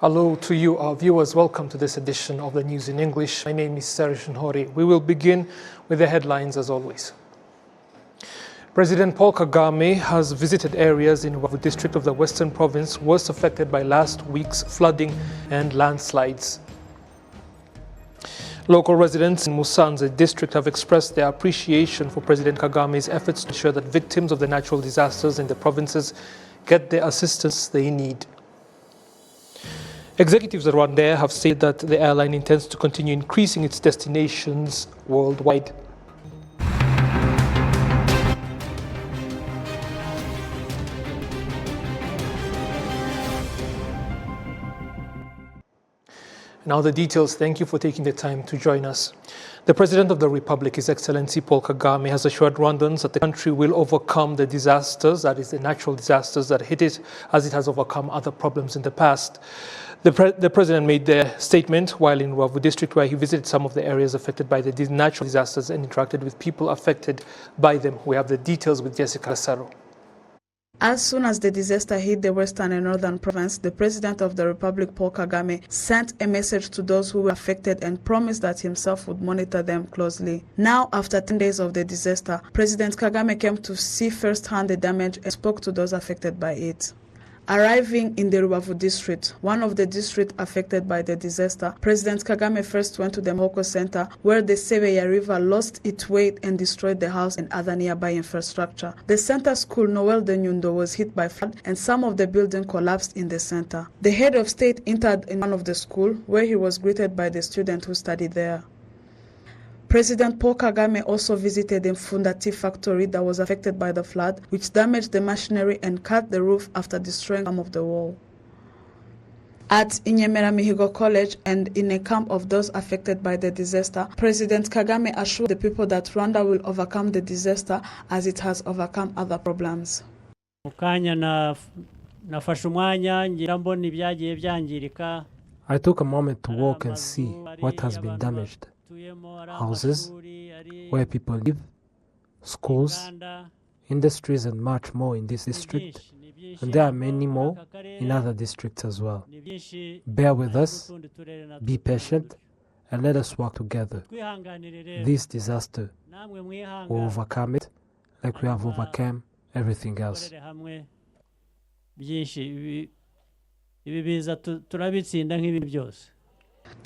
Hello to you, our viewers. Welcome to this edition of the News in English. My name is Serish Nhori. We will begin with the headlines as always. President Paul Kagame has visited areas in Rwanda district of the Western Province worst affected by last week's flooding and landslides. Local residents in Musanze district have expressed their appreciation for President Kagame's efforts to ensure that victims of the natural disasters in the provinces get the assistance they need. Executives at Rwanda have said that the airline intends to continue increasing its destinations worldwide. Now the details. Thank you for taking the time to join us. The President of the Republic, His Excellency Paul Kagame, has assured Rwandans that the country will overcome the disasters, that is the natural disasters that hit it, as it has overcome other problems in the past. The President made the statement while in Rwanda district, where he visited some of the areas affected by the natural disasters and interacted with people affected by them. We have the details with Jessica Saro. As soon as the disaster hit the western and northern province, the President of the Republic, Paul Kagame, sent a message to those who were affected and promised that himself would monitor them closely. Now, after 10 days of the disaster, President Kagame came to see firsthand the damage and spoke to those affected by it. Arriving in the Rubavu district, one of the districts affected by the disaster, President Kagame first went to the Mhoko Center, where the Sebeya River lost its way and destroyed the house and other nearby infrastructure. The center school, Noel de Nyundo, was hit by flood and some of the building collapsed in the center. The head of state entered in one of the school, where he was greeted by the students who studied there. President Paul Kagame also visited the Mfunda tea factory that was affected by the flood, which damaged the machinery and cut the roof after destroying some of the wall. At Inyemera Mihigo College and in a camp of those affected by the disaster, President Kagame assured the people that Rwanda will overcome the disaster as it has overcome other problems. I took a moment to walk and see what has been damaged. Houses, where people live, schools, industries and much more in this district, and there are many more in other districts as well. Bear with us, be patient, and let us work together. This disaster, we'll overcome it like we have overcome everything else.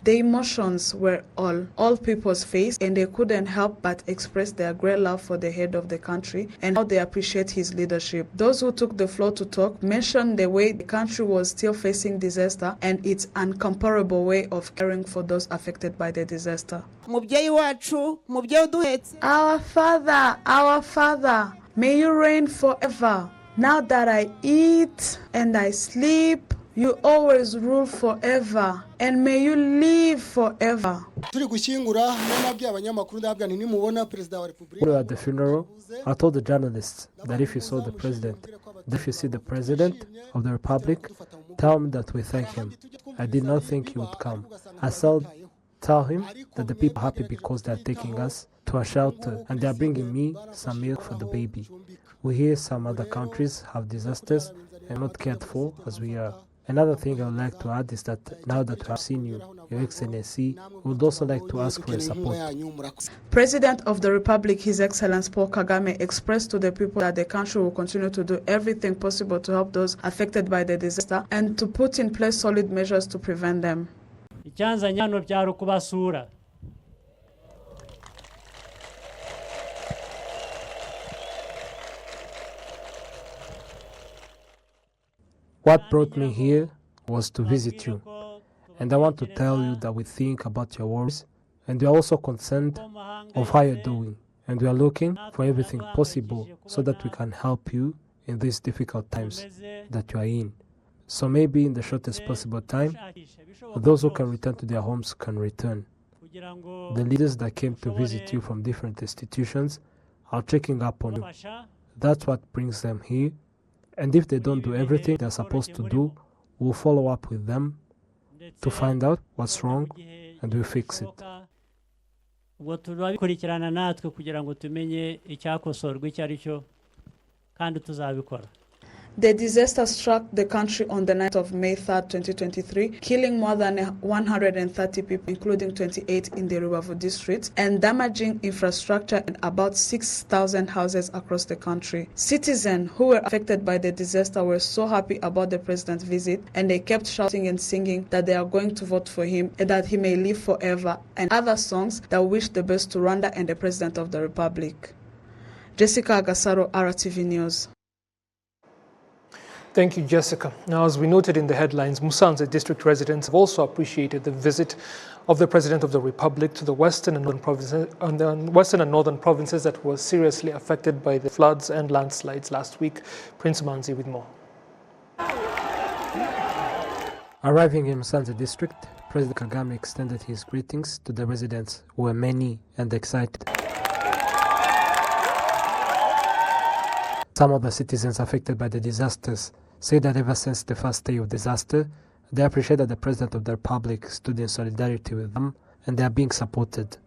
The emotions were all people's face, and they couldn't help but express their great love for the head of the country and how they appreciate his leadership. Those who took the floor to talk mentioned the way the country was still facing disaster and its incomparable way of caring for those affected by the disaster. Our Father, may you reign forever. Now that I eat and I sleep, you always rule forever, and may you live forever. We were at the funeral. I told the journalists that if you see the President of the Republic, tell him that we thank him. I did not think he would come. I said, tell him that the people are happy because they are taking us to a shelter and they are bringing me some milk for the baby. We hear some other countries have disasters and not cared for as we are. Another thing I would like to add is that now that we have seen you, Your Excellency, we would also like to ask for your support. President of the Republic, His Excellency Paul Kagame, expressed to the people that the country will continue to do everything possible to help those affected by the disaster and to put in place solid measures to prevent them. What brought me here was to visit you, and I want to tell you that we think about your worries, and we are also concerned of how you're doing, and we are looking for everything possible so that we can help you in these difficult times that you are in. So maybe in the shortest possible time, those who can return to their homes can return. The leaders that came to visit you from different institutions are checking up on you. That's what brings them here. And if they don't do everything they're supposed to do, we'll follow up with them to find out what's wrong and we'll fix it. The disaster struck the country on the night of May 3, 2023, killing more than 130 people, including 28 in the Rwanda district, and damaging infrastructure in about 6,000 houses across the country. Citizens who were affected by the disaster were so happy about the president's visit, and they kept shouting and singing that they are going to vote for him and that he may live forever, and other songs that wish the best to Rwanda and the President of the Republic. Jessica Agasaro, RwandaTV News. Thank you, Jessica. Now, as we noted in the headlines, Musanze district residents have also appreciated the visit of the President of the Republic to the western and northern provinces that were seriously affected by the floods and landslides last week. Prince Manzi with more. Arriving in Musanze district, President Kagame extended his greetings to the residents, who were many and excited. Some of the citizens affected by the disasters say that ever since the first day of disaster, they appreciate that the President of the Republic stood in solidarity with them and they are being supported.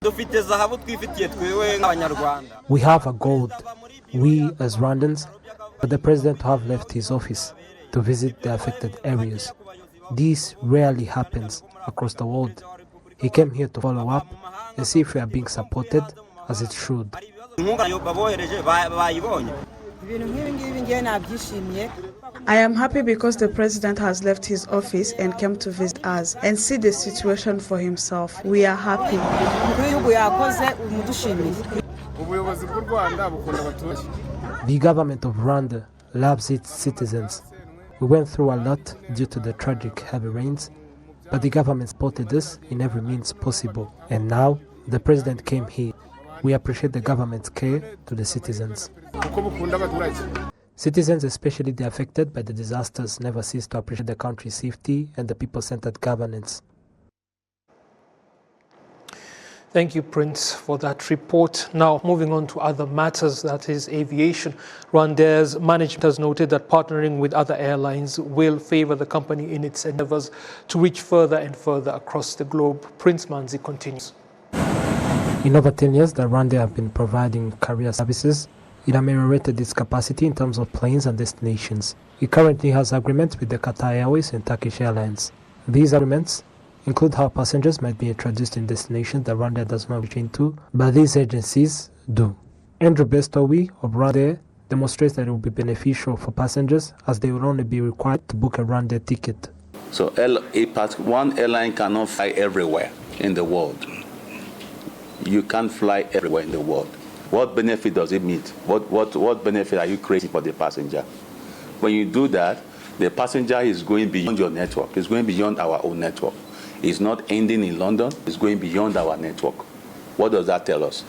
We have a gold, we as Rwandans, but the President have left his office to visit the affected areas. This rarely happens across the world. He came here to follow up and see if we are being supported as it should. I am happy because the president has left his office and came to visit us and see the situation for himself. We are happy. The government of Rwanda loves its citizens. We went through a lot due to the tragic heavy rains, but the government supported us in every means possible. And now the president came here. We appreciate the government's care to the citizens. Citizens, especially the affected by the disasters, never cease to appreciate the country's safety and the people-centered governance. Thank you, Prince, for that report. Now, moving on to other matters, that is aviation. Rwanda's management has noted that partnering with other airlines will favor the company in its endeavors to reach further and further across the globe. Prince Manzi continues. In over 10 years, the Rwanda have been providing carrier services. It ameliorated its capacity in terms of planes and destinations. It currently has agreements with the Qatar Airways and Turkish Airlines. These agreements include how passengers might be introduced in destinations that Rwanda does not reach into, but these agencies do. Andrew Bestowi of Rwanda demonstrates that it will be beneficial for passengers as they will only be required to book a Rwanda ticket. So one airline cannot fly everywhere in the world. You can't fly everywhere in the world. What benefit does it meet? What benefit are you creating for the passenger? When you do that, the passenger is going beyond your network. It's going beyond our own network. It's not ending in London. It's going beyond our network. What does that tell us?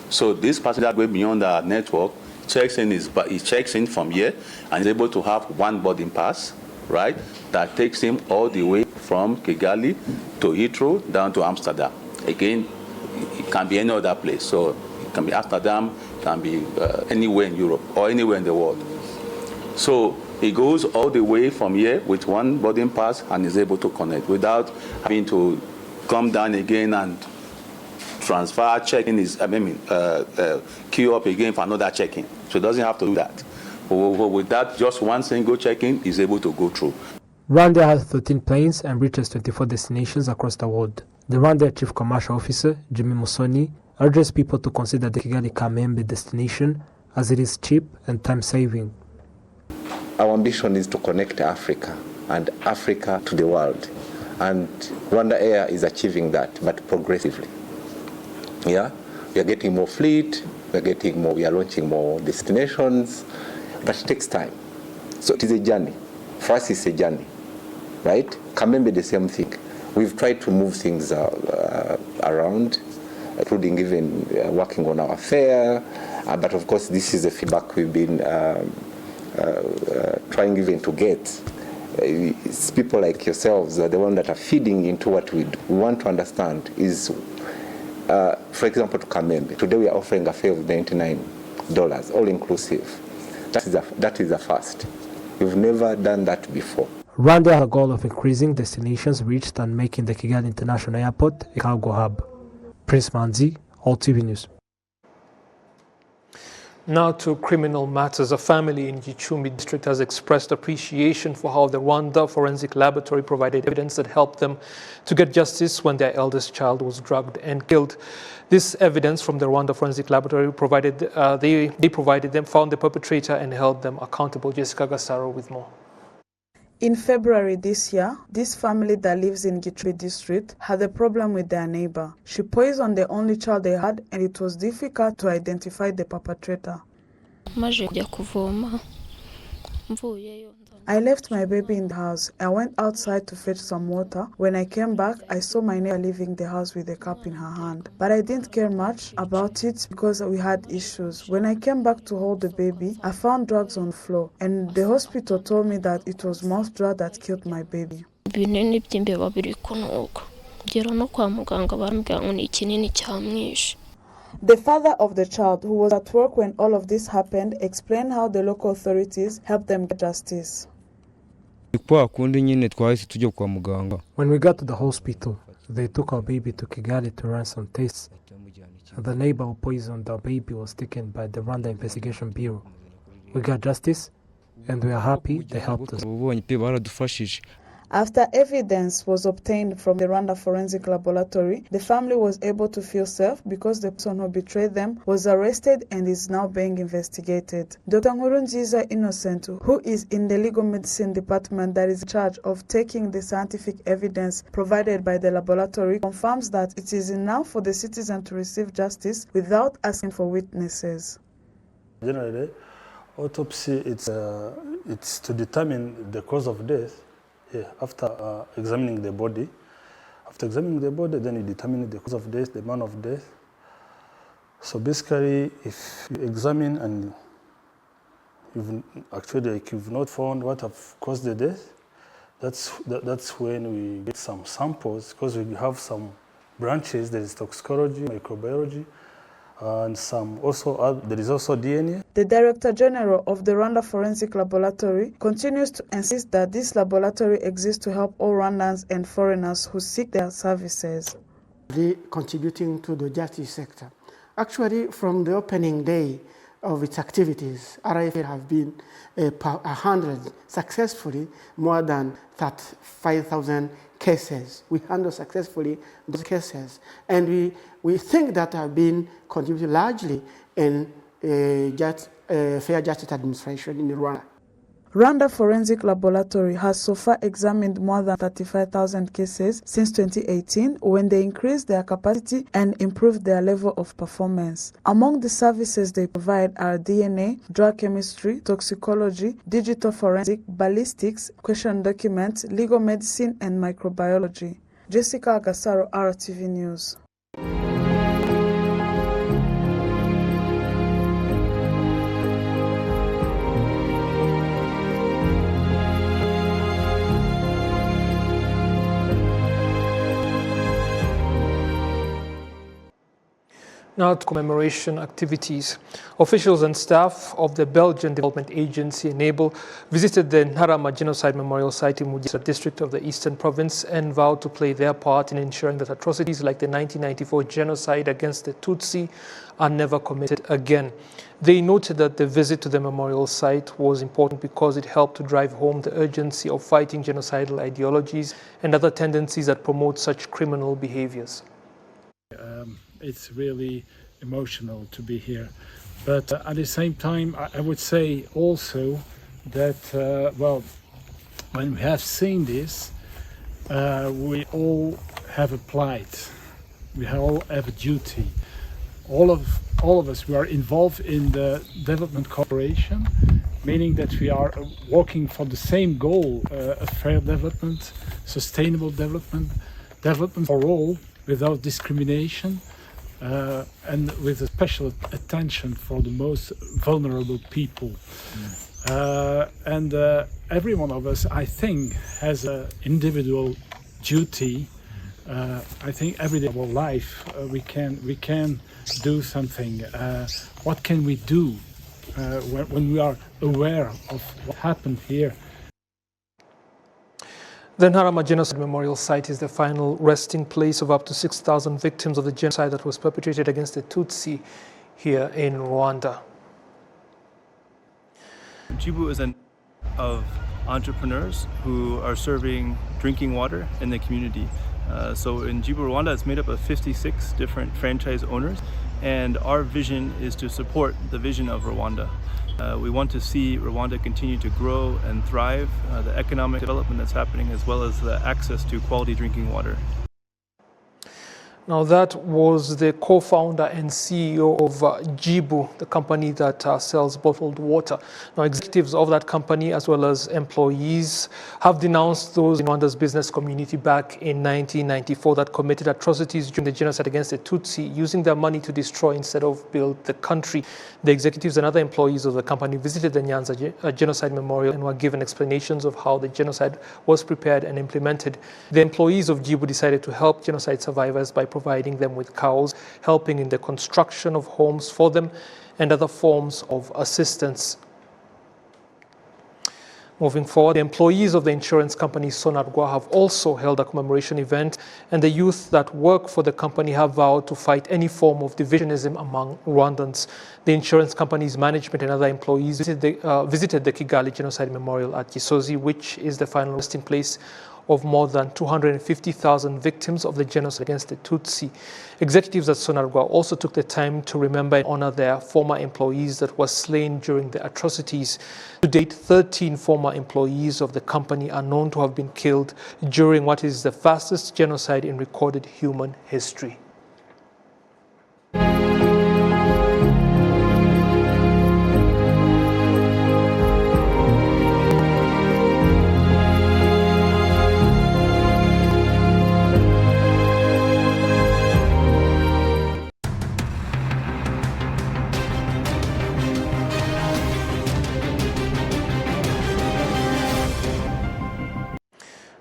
So this passenger going beyond our network he checks in from here and is able to have one boarding pass, right? That takes him all the way from Kigali to Heathrow down to Amsterdam. Again, it can be any other place. So it can be Amsterdam, it can be anywhere in Europe or anywhere in the world. So he goes all the way from here with one boarding pass and is able to connect without having to come down again and transfer, queue up again for another check-in. So he doesn't have to do that. But with that, just one single check-in, he's able to go through. Rwanda has 13 planes and reaches 24 destinations across the world. The Rwanda Chief Commercial Officer, Jimmy Musoni, urges people to consider the Kigali-Kamembe destination as it is cheap and time-saving. Our ambition is to connect Africa and Africa to the world. And Rwanda Air is achieving that, but progressively. Yeah, we are getting more fleet, we are launching more destinations, but it takes time. So it is a journey. For us, it's a journey, right? Kamembe, the same thing. We've tried to move things around, including even working on our fare, but of course, this is the feedback we've been trying even to get. It's people like yourselves are the ones that are feeding into what we do. We want to understand is, for example, to Kamembe. Today we are offering a fare of $99, all inclusive. That is a first. We've never done that before. Rwanda has a goal of increasing destinations reached and making the Kigali International Airport a cargo hub. Prince Manzi, RwandaTV News. Now to criminal matters. A family in Gicumbi district has expressed appreciation for how the Rwanda Forensic Laboratory provided evidence that helped them to get justice when their eldest child was drugged and killed. This evidence from the Rwanda Forensic Laboratory found the perpetrator and held them accountable. Jessica Gassaro with more. In February this year, this family that lives in Gicumbi district had a problem with their neighbor. She poisoned the only child they had, and it was difficult to identify the perpetrator. I left my baby in the house. I went outside to fetch some water. When I came back, I saw my neighbor leaving the house with a cup in her hand. But I didn't care much about it because we had issues. When I came back to hold the baby, I found drugs on the floor, and the hospital told me that it was mouth drug that killed my baby. The father of the child, who was at work when all of this happened, explained how the local authorities helped them get justice. When we got to the hospital, they took our baby to Kigali to run some tests. The neighbor who poisoned our baby was taken by the Rwanda Investigation Bureau. We got justice, and we are happy they helped us. After evidence was obtained from the Rwanda Forensic Laboratory, the family was able to feel safe because the person who betrayed them was arrested and is now being investigated. Dr. Nkurunziza Innocent, who is in the legal medicine department that is in charge of taking the scientific evidence provided by the laboratory, confirms that it is enough for the citizen to receive justice without asking for witnesses. Generally, autopsy it's to determine the cause of death. Yeah, after examining the body. After examining the body, then you determine the cause of death, the manner of death. So basically, if you examine and you've not found what have caused the death, that's when we get some samples, because we have some branches. There is toxicology, microbiology, and there is also DNA. The Director General of the Rwanda Forensic Laboratory continues to insist that this laboratory exists to help all Rwandans and foreigners who seek their services. Contributing to the justice sector. Actually, from the opening day of its activities, RFL have been handled successfully more than 35,000 cases. We handle successfully those cases, and we think that have been contributed largely in fair justice administration in Rwanda. Rwanda Forensic Laboratory has so far examined more than 35,000 cases since 2018, when they increased their capacity and improved their level of performance. Among the services they provide are DNA, drug chemistry, toxicology, digital forensic, ballistics, question documents, legal medicine, and microbiology. Jessica Gassaro, RwandaTV News. Now to commemoration activities. Officials and staff of the Belgian Development Agency (Enable) visited the Ntarama Genocide Memorial Site in Mugisa district of the Eastern Province and vowed to play their part in ensuring that atrocities like the 1994 genocide against the Tutsi are never committed again. They noted that the visit to the memorial site was important because it helped to drive home the urgency of fighting genocidal ideologies and other tendencies that promote such criminal behaviors. It's really emotional to be here, but at the same time I would say also that when we have seen this, we all have a plight, we all have a duty. All of us, we are involved in the development cooperation, meaning that we are working for the same goal, a fair development, sustainable development for all without discrimination. And with a special attention for the most vulnerable people. Every one of us, I think, has an individual duty. I think every day of our life we can do something. What can we do when we are aware of what happened here? The Ntarama Genocide Memorial Site is the final resting place of up to 6,000 victims of the genocide that was perpetrated against the Tutsi here in Rwanda. Djibu is of entrepreneurs who are serving drinking water in the community. So in Djibu, Rwanda, it's made up of 56 different franchise owners, and our vision is to support the vision of Rwanda. We want to see Rwanda continue to grow and thrive, the economic development that's happening, as well as the access to quality drinking water. Now that was the co-founder and CEO of Djibu, the company that sells bottled water. Now executives of that company as well as employees have denounced those in Rwanda's business community back in 1994 that committed atrocities during the genocide against the Tutsi, using their money to destroy instead of build the country. The executives and other employees of the company visited the Nyanza Genocide Memorial and were given explanations of how the genocide was prepared and implemented. The employees of Djibu decided to help genocide survivors by providing them with cows, helping in the construction of homes for them, and other forms of assistance. Moving forward, the employees of the insurance company Sonarwa have also held a commemoration event, and the youth that work for the company have vowed to fight any form of divisionism among Rwandans. The insurance company's management and other employees visited the Kigali Genocide Memorial at Gisozi, which is the final resting place of more than 250,000 victims of the genocide against the Tutsi. Executives at Sonarwa also took the time to remember and honor their former employees that were slain during the atrocities. To date, 13 former employees of the company are known to have been killed during what is the fastest genocide in recorded human history.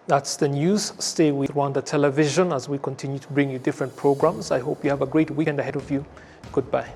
That's the news. Stay with Rwanda Television as we continue to bring you different programs. I hope you have a great weekend ahead of you. Goodbye.